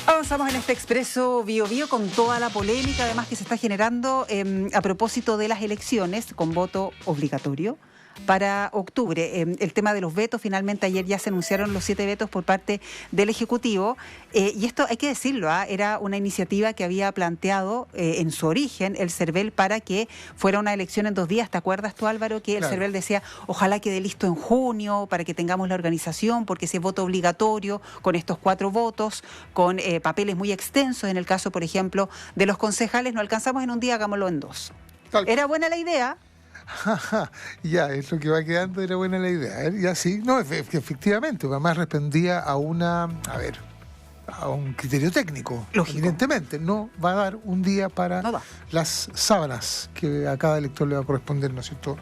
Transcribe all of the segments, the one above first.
Avanzamos en este Expreso Bio Bio con toda la polémica además que se está generando a propósito de las elecciones con voto obligatorio para octubre. El tema de los vetos, finalmente ayer ya se anunciaron los 7 vetos por parte del Ejecutivo y esto hay que decirlo, era una iniciativa que había planteado en su origen el CERVEL para que fuera una elección en 2 días. ¿Te acuerdas tú, Álvaro, que el CERVEL decía ojalá quede listo en junio para que tengamos la organización, porque si es voto obligatorio con estos 4 votos, con papeles muy extensos, en el caso, por ejemplo, de los concejales, no alcanzamos en un día, hagámoslo en 2. Era buena la idea. Ya, es lo que va quedando, era buena la idea. Ya sí, no, efectivamente, además respondía a a un criterio técnico. Lógico. Evidentemente, no va a dar un día para las sábanas que a cada elector le va a corresponder, ¿no es cierto?,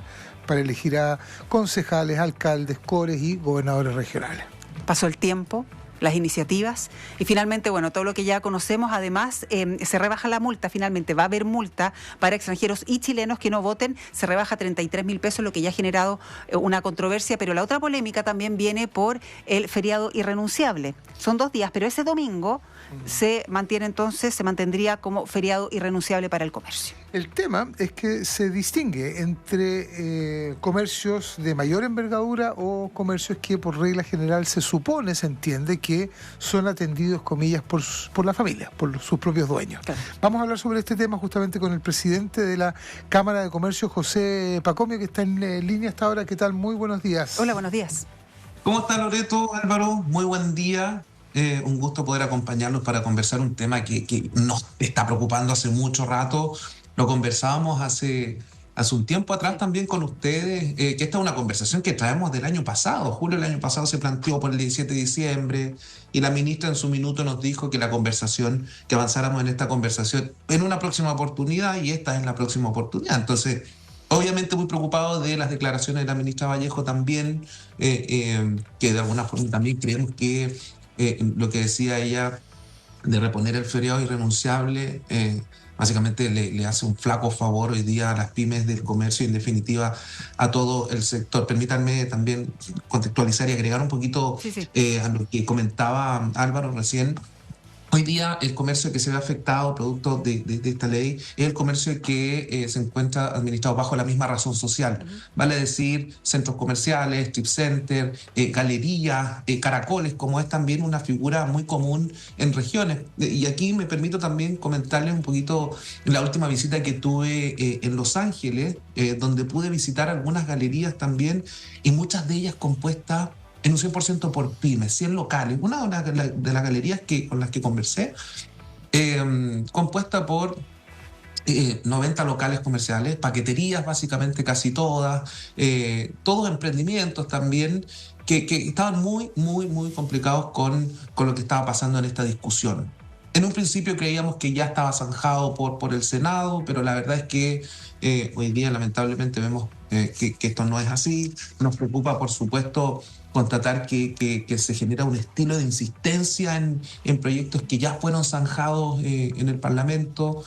para elegir a concejales, alcaldes, cores y gobernadores regionales. Pasó el tiempo, las iniciativas y finalmente, bueno, todo lo que ya conocemos, además se rebaja la multa, finalmente va a haber multa para extranjeros y chilenos que no voten, se rebaja 33.000 pesos, lo que ya ha generado una controversia, pero la otra polémica también viene por el feriado irrenunciable. Son 2 días, pero ese domingo se mantiene entonces, se mantendría como feriado irrenunciable para el comercio. El tema es que se distingue entre comercios de mayor envergadura o comercios que por regla general se supone, se entiende que son atendidos, comillas, por la familia, por sus propios dueños. Claro. Vamos a hablar sobre este tema justamente con el presidente de la Cámara de Comercio, José Pacomio, que está en línea hasta ahora. ¿Qué tal? Muy buenos días. Hola, buenos días. ¿Cómo está Loreto, Álvaro? Muy buen día. Un gusto poder acompañarlos para conversar un tema que nos está preocupando hace mucho rato. Lo conversábamos hace un tiempo atrás también con ustedes, que esta es una conversación que traemos del año pasado. Julio del año pasado se planteó por el 17 de diciembre y la ministra en su minuto nos dijo que que avanzáramos en esta conversación en una próxima oportunidad, y esta es la próxima oportunidad. Entonces, obviamente muy preocupado de las declaraciones de la ministra Vallejo también, que de alguna forma también creemos que lo que decía ella de reponer el feriado irrenunciable básicamente le hace un flaco favor hoy día a las pymes del comercio y en definitiva a todo el sector. Permítanme también contextualizar y agregar un poquito a lo que comentaba Álvaro recién. Hoy día el comercio que se ve afectado producto de esta ley es el comercio que se encuentra administrado bajo la misma razón social. Vale decir, centros comerciales, strip center, galerías, caracoles, como es también una figura muy común en regiones. Y aquí me permito también comentarles un poquito la última visita que tuve en Los Ángeles, donde pude visitar algunas galerías también, y muchas de ellas compuestas en un 100% por pymes, 100 locales. Una de las galerías con las que conversé, compuesta por 90 locales comerciales, paqueterías básicamente casi todas, todos emprendimientos también, que estaban muy complicados con lo que estaba pasando en esta discusión. En un principio creíamos que ya estaba zanjado por el Senado, pero la verdad es que hoy día lamentablemente vemos que esto no es así. Nos preocupa, por supuesto, constatar que se genera un estilo de insistencia en proyectos que ya fueron zanjados en el Parlamento.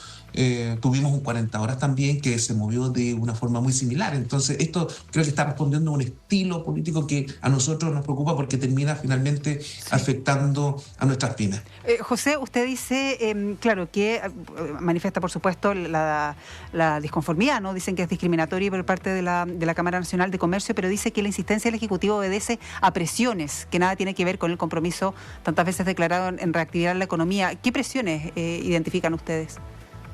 Tuvimos un 40 horas también que se movió de una forma muy similar. Entonces esto creo que está respondiendo a un estilo político que a nosotros nos preocupa porque termina finalmente afectando a nuestras pymes. José, usted dice, claro, que manifiesta por supuesto la disconformidad, ¿no? Dicen que es discriminatorio por parte de la Cámara Nacional de Comercio, pero dice que la insistencia del Ejecutivo obedece a presiones, que nada tiene que ver con el compromiso tantas veces declarado en reactivar la economía. ¿Qué presiones identifican ustedes?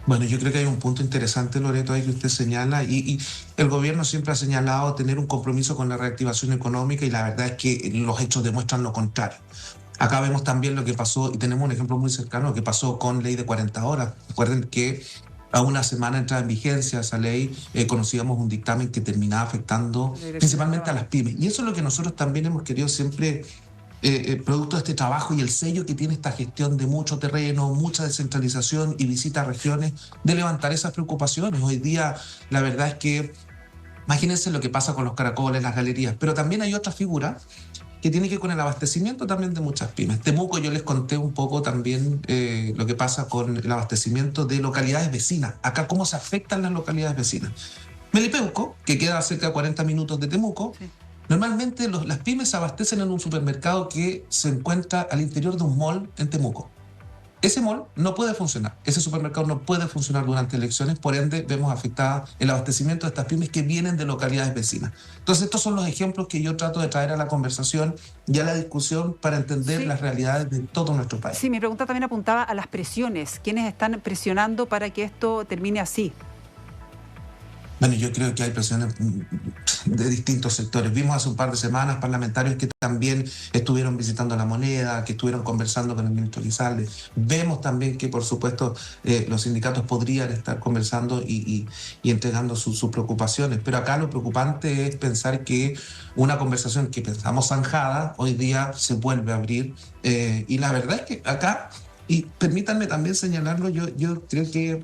Bueno, yo creo que hay un punto interesante, Loreto, ahí que usted señala, y el gobierno siempre ha señalado tener un compromiso con la reactivación económica, y la verdad es que los hechos demuestran lo contrario. Acá vemos también lo que pasó, y tenemos un ejemplo muy cercano, lo que pasó con ley de 40 horas. Recuerden que a una semana de entrada en vigencia esa ley, conocíamos un dictamen que terminaba afectando principalmente a las pymes. Y eso es lo que nosotros también hemos querido siempre, producto de este trabajo y el sello que tiene esta gestión de mucho terreno, mucha descentralización y visita a regiones, de levantar esas preocupaciones. Hoy día la verdad es que imagínense lo que pasa con los caracoles, las galerías, pero también hay otra figura que tiene que ver con el abastecimiento también de muchas pymes. Temuco, yo les conté un poco también lo que pasa con el abastecimiento de localidades vecinas. Acá, ¿cómo se afectan las localidades vecinas? Melipeuco, que queda a cerca de 40 minutos de Temuco, normalmente las pymes se abastecen en un supermercado que se encuentra al interior de un mall en Temuco. ese mall no puede funcionar, ese supermercado no puede funcionar durante elecciones, por ende vemos afectada el abastecimiento de estas pymes que vienen de localidades vecinas. Entonces estos son los ejemplos que yo trato de traer a la conversación y a la discusión para entender las realidades de todo nuestro país. Sí, mi pregunta también apuntaba a las presiones. ¿Quiénes están presionando para que esto termine así? Bueno, yo creo que hay presiones de distintos sectores. Vimos hace un par de semanas parlamentarios que también estuvieron visitando La Moneda, que estuvieron conversando con el ministro Lizalde. Vemos también que, por supuesto, los sindicatos podrían estar conversando y entregando sus preocupaciones. Pero acá lo preocupante es pensar que una conversación que pensamos zanjada, hoy día se vuelve a abrir. Y la verdad es que acá, y permítanme también señalarlo, yo creo que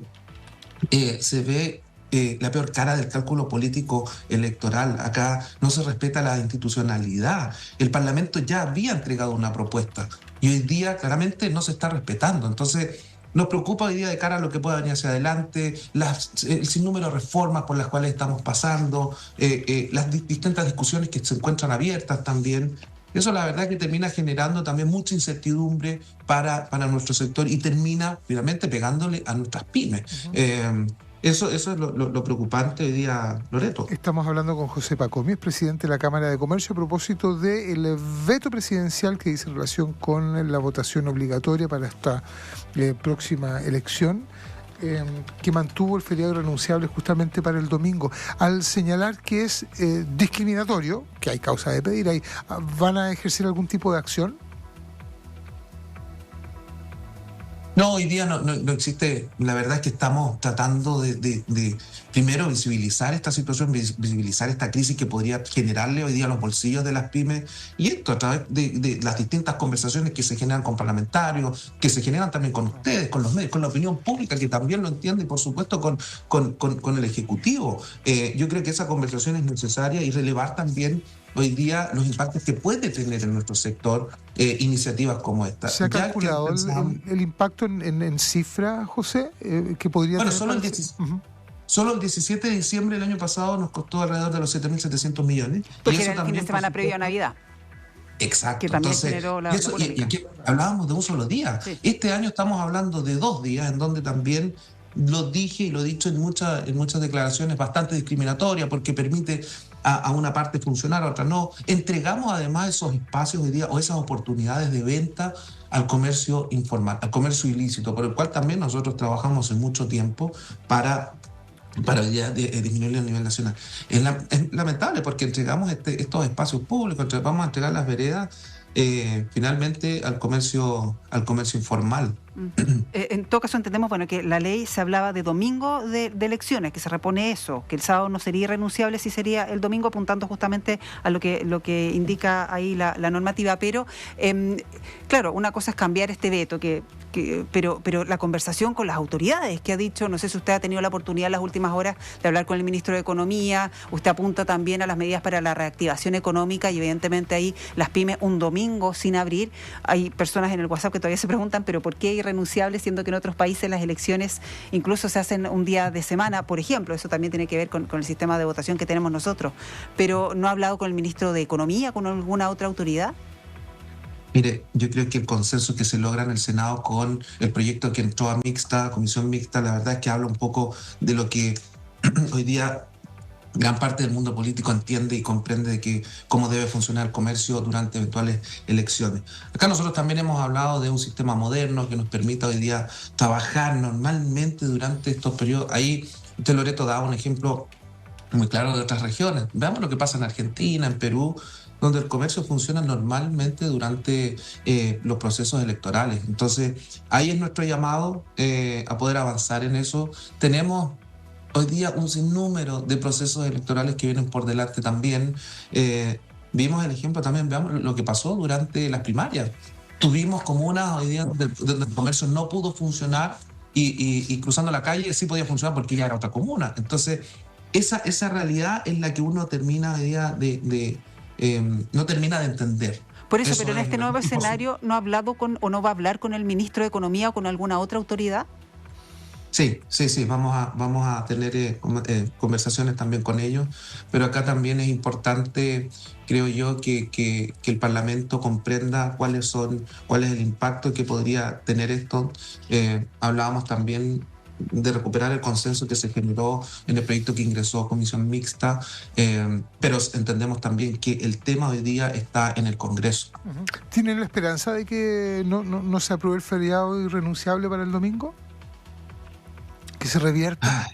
se ve la peor cara del cálculo político electoral. Acá no se respeta la institucionalidad. El Parlamento ya había entregado una propuesta y hoy día claramente no se está respetando. Entonces nos preocupa hoy día de cara a lo que pueda venir hacia adelante, el sinnúmero de reformas por las cuales estamos pasando, las distintas discusiones que se encuentran abiertas también. Eso la verdad que termina generando también mucha incertidumbre para nuestro sector y termina finalmente pegándole a nuestras pymes. Eso es lo preocupante hoy día, Loreto. Estamos hablando con José Pacomí, es presidente de la Cámara de Comercio, a propósito del veto presidencial que dice en relación con la votación obligatoria para esta próxima elección, que mantuvo el feriado renunciable justamente para el domingo. Al señalar que es discriminatorio, que hay causa de pedir ahí, ¿van a ejercer algún tipo de acción? No, hoy día no existe. La verdad es que estamos tratando de primero visibilizar esta situación, visibilizar esta crisis que podría generarle hoy día a los bolsillos de las pymes, y esto a través de las distintas conversaciones que se generan con parlamentarios, que se generan también con ustedes, con los medios, con la opinión pública, que también lo entiende, y por supuesto con el Ejecutivo. Yo creo que esa conversación es necesaria y relevar también hoy día los impactos que puede tener en nuestro sector iniciativas como esta. ¿Se ha calculado el impacto en cifra, José? Que podría bueno, tener solo el 17 de diciembre del año pasado nos costó alrededor de los 7.700 millones. Porque era el fin de semana previo a Navidad. Exacto. Que también entonces, generó la y aquí hablábamos de un solo día. Sí. Este año estamos hablando de 2 días, en donde también lo dije y lo he dicho en muchas declaraciones bastante discriminatorias, porque permite a una parte funcionar, a otra no. Entregamos además esos espacios hoy día o esas oportunidades de venta al comercio informal, al comercio ilícito, por el cual también nosotros trabajamos en mucho tiempo para ya disminuirlo a nivel nacional. Es lamentable porque entregamos estos espacios públicos, vamos a entregar las veredas finalmente al comercio informal. En todo caso entendemos que la ley se hablaba de domingo de elecciones, que se repone eso, que el sábado no sería irrenunciable, sí sería el domingo, apuntando justamente a lo que indica ahí la normativa. Pero claro, una cosa es cambiar este veto, pero la conversación con las autoridades que ha dicho, no sé si usted ha tenido la oportunidad en las últimas horas de hablar con el ministro de Economía, usted apunta también a las medidas para la reactivación económica y evidentemente ahí las pymes un domingo sin abrir. Hay personas en el WhatsApp que todavía se preguntan, pero ¿por qué irrenunciable siendo que en otros países las elecciones incluso se hacen un día de semana, por ejemplo? Eso también tiene que ver con el sistema de votación que tenemos nosotros. Pero ¿no ha hablado con el ministro de Economía, con alguna otra autoridad? Mire, yo creo que el consenso que se logra en el Senado con el proyecto que entró a comisión mixta, la verdad es que habla un poco de lo que hoy día gran parte del mundo político entiende y comprende de que cómo debe funcionar el comercio durante eventuales elecciones. Acá nosotros también hemos hablado de un sistema moderno que nos permita hoy día trabajar normalmente durante estos periodos. Ahí usted, Loreto, daba un ejemplo muy claro de otras regiones. Veamos lo que pasa en Argentina, en Perú, donde el comercio funciona normalmente durante los procesos electorales. Entonces, ahí es nuestro llamado a poder avanzar en eso. Tenemos hoy día un sinnúmero de procesos electorales que vienen por delante también. Vimos el ejemplo también, veamos lo que pasó durante las primarias. Tuvimos comunas hoy día donde el comercio no pudo funcionar y cruzando la calle sí podía funcionar porque ya era otra comuna. Entonces, esa realidad es la que uno termina hoy día no termina de entender. Por eso, pero en este nuevo escenario, ¿no ha hablado o no va a hablar con el ministro de Economía o con alguna otra autoridad? Sí, vamos a tener conversaciones también con ellos, pero acá también es importante, creo yo, que el Parlamento comprenda cuál es el impacto que podría tener esto. Hablábamos también de recuperar el consenso que se generó en el proyecto que ingresó a Comisión Mixta, pero entendemos también que el tema hoy día está en el Congreso. ¿Tienen la esperanza de que no se apruebe el feriado irrenunciable para el domingo? ¿Que se revierta?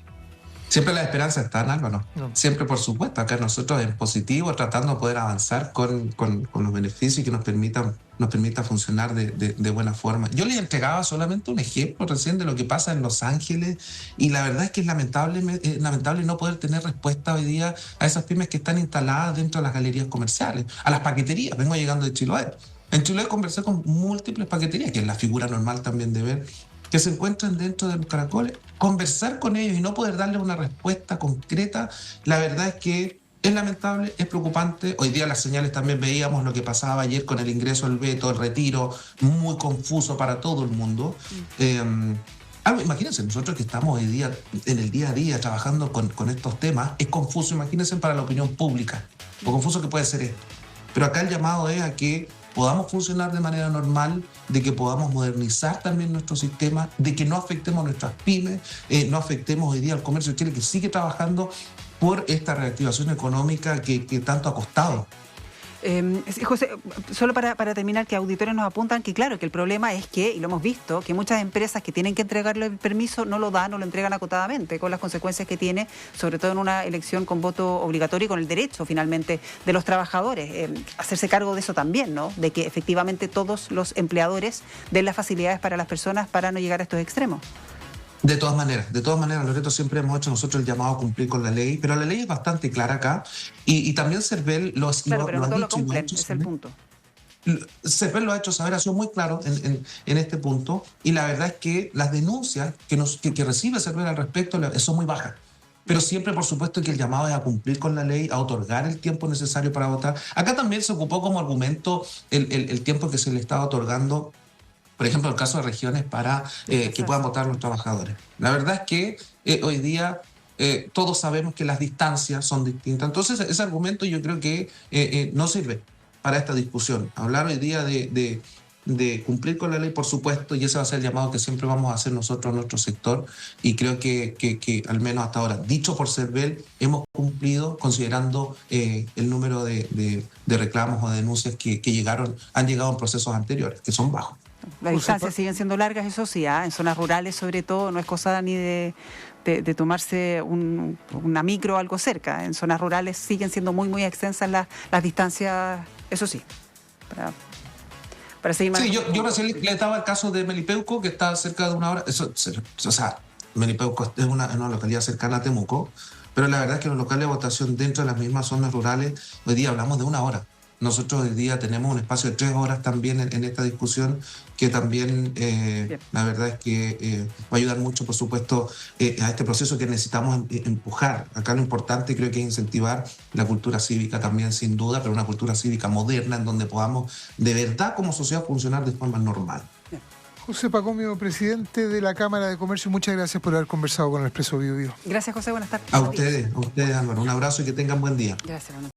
Siempre la esperanza está, Álvaro. No. Siempre, por supuesto, acá nosotros en positivo, tratando de poder avanzar con los beneficios y que nos permita funcionar de buena forma. Yo le entregaba solamente un ejemplo recién de lo que pasa en Los Ángeles, y la verdad es que es lamentable no poder tener respuesta hoy día a esas pymes que están instaladas dentro de las galerías comerciales, a las paqueterías. Vengo llegando de Chiloé. En Chiloé conversé con múltiples paqueterías, que es la figura normal también de ver, que se encuentran dentro de los caracoles. Conversar con ellos y no poder darles una respuesta concreta, la verdad es que es lamentable, es preocupante. Hoy día las señales también veíamos lo que pasaba ayer con el ingreso al veto, el retiro, muy confuso para todo el mundo. Imagínense, nosotros que estamos hoy día, en el día a día, trabajando con estos temas, es confuso, imagínense, para la opinión pública, lo confuso que puede ser esto. Pero acá el llamado es a que podamos funcionar de manera normal, de que podamos modernizar también nuestro sistema, de que no afectemos a nuestras pymes, no afectemos hoy día al comercio de Chile, que sigue trabajando por esta reactivación económica que tanto ha costado. José, solo para terminar, que auditores nos apuntan que claro, que el problema es que, y lo hemos visto, que muchas empresas que tienen que entregarle el permiso no lo dan o lo entregan acotadamente, con las consecuencias que tiene, sobre todo en una elección con voto obligatorio y con el derecho finalmente de los trabajadores. Hacerse cargo de eso también, ¿no? De que efectivamente todos los empleadores den las facilidades para las personas para no llegar a estos extremos. De todas maneras, Loreto, siempre hemos hecho nosotros el llamado a cumplir con la ley, pero la ley es bastante clara acá, y también Cervel pero no todos lo cumplen, es el punto. Cervel lo ha hecho saber, ha sido muy claro en este punto, y la verdad es que las denuncias que recibe Cervel al respecto son muy bajas. Pero siempre, por supuesto, que el llamado es a cumplir con la ley, a otorgar el tiempo necesario para votar. Acá también se ocupó como argumento el tiempo que se le estaba otorgando, por ejemplo, el caso de regiones para que puedan votar los trabajadores. La verdad es que hoy día todos sabemos que las distancias son distintas. Entonces, ese argumento yo creo que no sirve para esta discusión. Hablar hoy día de cumplir con la ley, por supuesto, y ese va a ser el llamado que siempre vamos a hacer nosotros en nuestro sector, y creo que al menos hasta ahora, dicho por Cervel, hemos cumplido considerando el número de reclamos o denuncias que han llegado en procesos anteriores, que son bajos. Las distancias siguen siendo largas, eso sí, en zonas rurales sobre todo, no es cosa ni de tomarse una micro o algo cerca. En zonas rurales siguen siendo muy, muy extensas las distancias, eso sí, para seguir más. Sí, yo recién le daba el caso de Melipeuco, que está cerca de 1 hora. Melipeuco es una localidad cercana a Temuco, pero la verdad es que los locales de votación dentro de las mismas zonas rurales, hoy día hablamos de 1 hora. Nosotros hoy día tenemos un espacio de 3 horas también en esta discusión, que también la verdad es que va a ayudar mucho, por supuesto, a este proceso que necesitamos empujar. Acá lo importante creo que es incentivar la cultura cívica también, sin duda, pero una cultura cívica moderna en donde podamos de verdad como sociedad funcionar de forma normal. José Pacomio, presidente de la Cámara de Comercio, muchas gracias por haber conversado con el Expreso Bio Bio. Gracias, José, buenas tardes. A ustedes, Álvaro, un abrazo y que tengan buen día. Gracias, hermano.